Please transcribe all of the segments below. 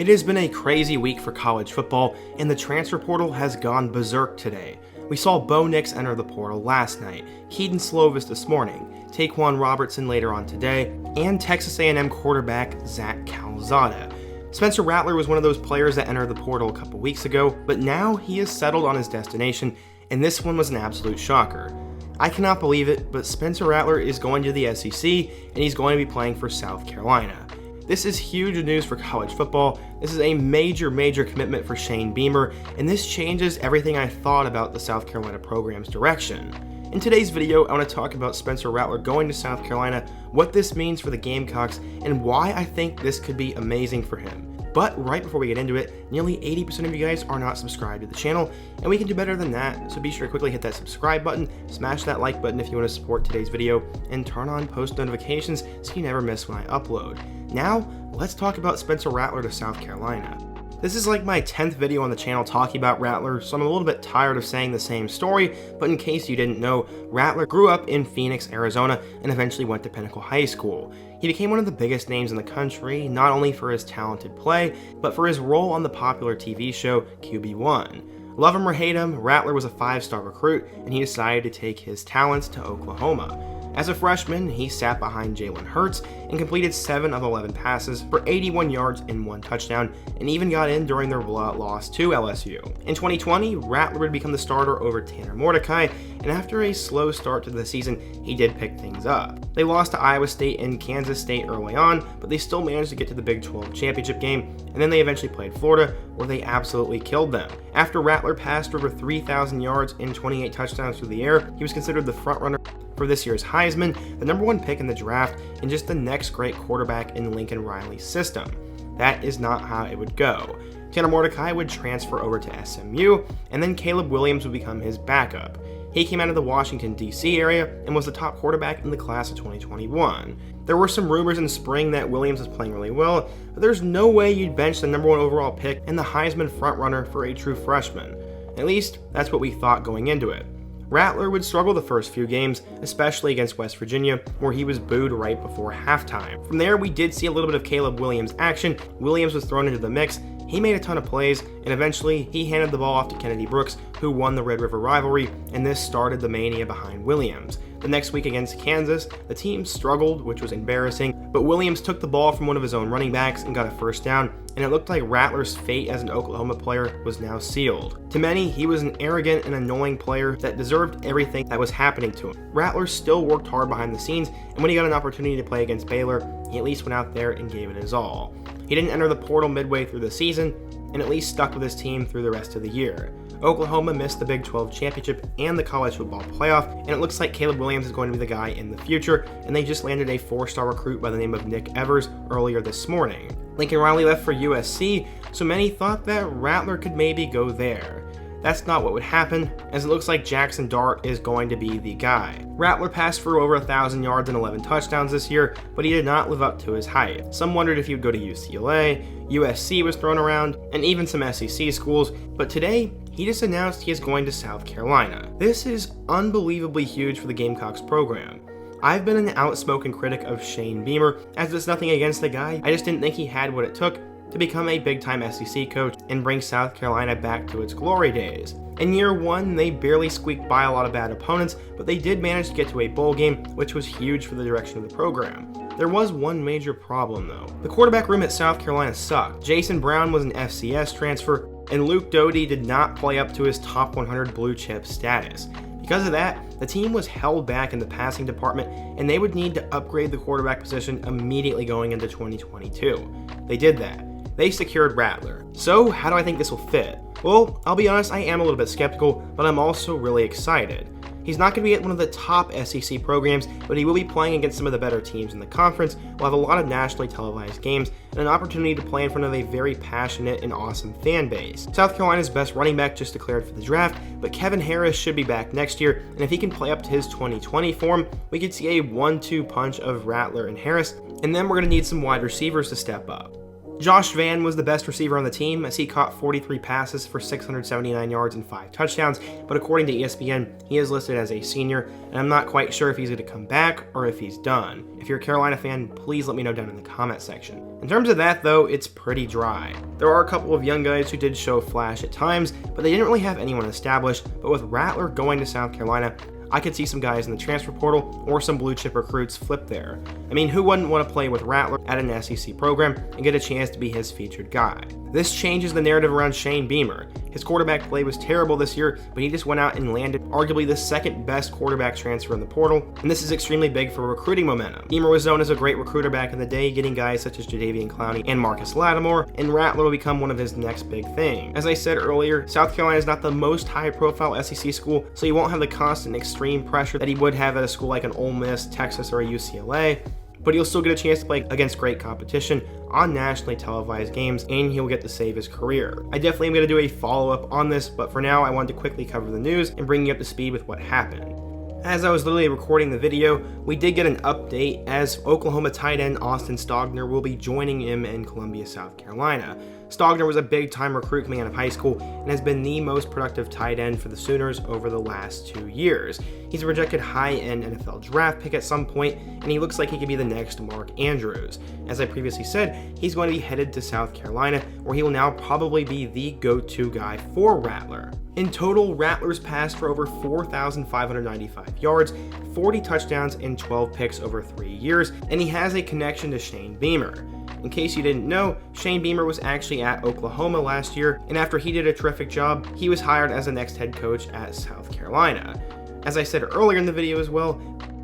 It has been a crazy week for college football, and the transfer portal has gone berserk today. We saw Bo Nix enter the portal last night, Keaton Slovis this morning, Taquan Robertson later on today, and Texas A&M quarterback Zach Calzada. Spencer Rattler was one of those players that entered the portal a couple weeks ago, but now he is settled on his destination, and this one was an absolute shocker. I cannot believe it, but Spencer Rattler is going to the SEC, and he's going to be playing for South Carolina. This is huge news for college football. This is a major commitment for Shane Beamer, and this changes everything I thought about the South Carolina program's direction. In today's video, I want to talk about Spencer Rattler going to South Carolina, what this means for the Gamecocks, and why I think this could be amazing for him. But right before we get into it, nearly 80% of you guys are not subscribed to the channel, and we can do better than that, so be sure to quickly hit that subscribe button, smash that like button if you want to support today's video, and turn on post notifications so you never miss when I upload. Now, let's talk about Spencer Rattler to South Carolina. This is like my 10th video on the channel talking about Rattler, so I'm a little bit tired of saying the same story, but in case you didn't know, Rattler grew up in Phoenix, Arizona, and eventually went to Pinnacle High School. He became one of the biggest names in the country, not only for his talented play, but for his role on the popular TV show QB1. Love him or hate him, Rattler was a 5-star recruit, and he decided to take his talents to Oklahoma. As a freshman, he sat behind Jalen Hurts and completed 7 of 11 passes for 81 yards and 1 touchdown, and even got in during their loss to LSU. In 2020, Rattler would become the starter over Tanner Mordecai, and after a slow start to the season, he did pick things up. They lost to Iowa State and Kansas State early on, but they still managed to get to the Big 12 championship game, and then they eventually played Florida, where they absolutely killed them. After Rattler passed over 3,000 yards and 28 touchdowns through the air, he was considered the frontrunner for this year's Heisman, the #1 pick in the draft, and just the next great quarterback in Lincoln Riley's system. That is not how it would go. Tanner Mordecai would transfer over to SMU, and then Caleb Williams would become his backup. He came out of the Washington, D.C. area and was the top quarterback in the class of 2021. There were some rumors in spring that Williams is playing really well, but there's no way you'd bench the #1 overall pick and the Heisman frontrunner for a true freshman. At least, that's what we thought going into it. Rattler would struggle the first few games, especially against West Virginia, where he was booed right before halftime. From there, we did see a little bit of Caleb Williams action. Williams was thrown into the mix, he made a ton of plays, and eventually he handed the ball off to Kennedy Brooks, who won the Red River rivalry, and this started the mania behind Williams. The next week against Kansas, the team struggled, which was embarrassing, but Williams took the ball from one of his own running backs and got a first down, and it looked like Rattler's fate as an Oklahoma player was now sealed. To many, he was an arrogant and annoying player that deserved everything that was happening to him. Rattler still worked hard behind the scenes, and when he got an opportunity to play against Baylor, he at least went out there and gave it his all. He didn't enter the portal midway through the season, and at least stuck with his team through the rest of the year. Oklahoma missed the Big 12 championship and the college football playoff, and it looks like Caleb Williams is going to be the guy in the future, and they just landed a 4-star recruit by the name of Nick Evers earlier this morning. Lincoln Riley left for USC, so many thought that Rattler could maybe go there. That's not what would happen, as it looks like Jackson Dart is going to be the guy. Rattler passed for over 1,000 yards and 11 touchdowns this year, but he did not live up to his hype. Some wondered if he would go to UCLA, USC was thrown around, and even some SEC schools, but today, he just announced he is going to South Carolina. This is unbelievably huge for the Gamecocks program. I've been an outspoken critic of Shane Beamer, as it's nothing against the guy, I just didn't think he had what it took to become a big-time SEC coach and bring South Carolina back to its glory days. In year 1, they barely squeaked by a lot of bad opponents, but they did manage to get to a bowl game, which was huge for the direction of the program. There was one major problem though. The quarterback room at South Carolina sucked. Jason Brown was an FCS transfer, and Luke Doty did not play up to his top 100 blue chip status. Because of that, the team was held back in the passing department, and they would need to upgrade the quarterback position immediately going into 2022. They did that. They secured Rattler. So how do I think this will fit? Well, I'll be honest, I am a little bit skeptical, but I'm also really excited. He's not going to be at one of the top SEC programs, but he will be playing against some of the better teams in the conference, will have a lot of nationally televised games, and an opportunity to play in front of a very passionate and awesome fan base. South Carolina's best running back just declared for the draft, but Kevin Harris should be back next year, and if he can play up to his 2020 form, we could see a 1-2 punch of Rattler and Harris, and then we're going to need some wide receivers to step up. Josh Vann was the best receiver on the team as he caught 43 passes for 679 yards and 5 touchdowns, but according to ESPN, he is listed as a senior, and I'm not quite sure if he's going to come back or if he's done. If you're a Carolina fan, please let me know down in the comment section. In terms of that though, it's pretty dry. There are a couple of young guys who did show flash at times, but they didn't really have anyone established, but with Rattler going to South Carolina, I could see some guys in the transfer portal or some blue chip recruits flip there. I mean, who wouldn't want to play with Rattler at an SEC program and get a chance to be his featured guy? This changes the narrative around Shane Beamer. His quarterback play was terrible this year, but he just went out and landed arguably the second best quarterback transfer in the portal, and this is extremely big for recruiting momentum. Beamer was known as a great recruiter back in the day, getting guys such as Jadeveon Clowney and Marcus Lattimore, and Rattler will become one of his next big things. As I said earlier, South Carolina is not the most high-profile SEC school, so you won't have the constant extreme pressure that he would have at a school like an Ole Miss, Texas, or a UCLA. But he'll still get a chance to play against great competition on nationally televised games, and he'll get to save his career. I definitely am going to do a follow-up on this, but for now I wanted to quickly cover the news and bring you up to speed with what happened. As I was literally recording the video, we did get an update as Oklahoma tight end Austin Stogner will be joining him in Columbia, South Carolina. Stogner was a big-time recruit coming out of high school and has been the most productive tight end for the Sooners over the last 2 years. He's a projected high-end NFL draft pick at some point, and he looks like he could be the next Mark Andrews. As I previously said, he's going to be headed to South Carolina, where he will now probably be the go-to guy for Rattler. In total, Rattler's passed for over 4,595 yards, 40 touchdowns, and 12 picks over 3 years, and he has a connection to Shane Beamer. In case you didn't know, Shane Beamer was actually at Oklahoma last year, and after he did a terrific job, he was hired as the next head coach at South Carolina. As I said earlier in the video as well,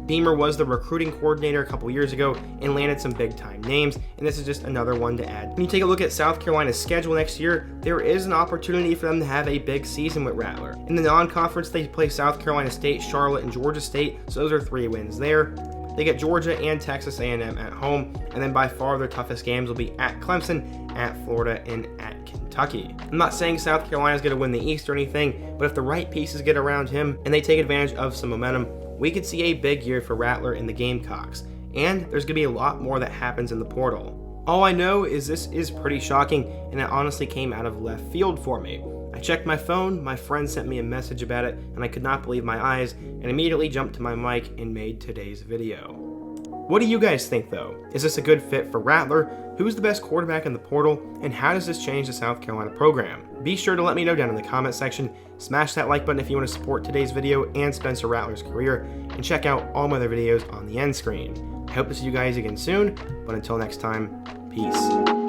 Beamer was the recruiting coordinator a couple years ago and landed some big-time names, and this is just another one to add. When you take a look at South Carolina's schedule next year, there is an opportunity for them to have a big season with Rattler. In the non-conference, they play South Carolina State, Charlotte, and Georgia State, so those are 3 wins there. They get Georgia and Texas A&M at home, and then by far their toughest games will be at Clemson, at Florida, and at Kentucky. I'm not saying South Carolina is going to win the East or anything, but if the right pieces get around him and they take advantage of some momentum, we could see a big year for Rattler in the Gamecocks, and there's going to be a lot more that happens in the portal. All I know is this is pretty shocking, and it honestly came out of left field for me. I checked my phone, my friend sent me a message about it, and I could not believe my eyes, and immediately jumped to my mic and made today's video. What do you guys think though? Is this a good fit for Rattler? Who's the best quarterback in the portal? And how does this change the South Carolina program? Be sure to let me know down in the comment section. Smash that like button if you want to support today's video and Spencer Rattler's career, and check out all my other videos on the end screen. I hope to see you guys again soon, but until next time, peace.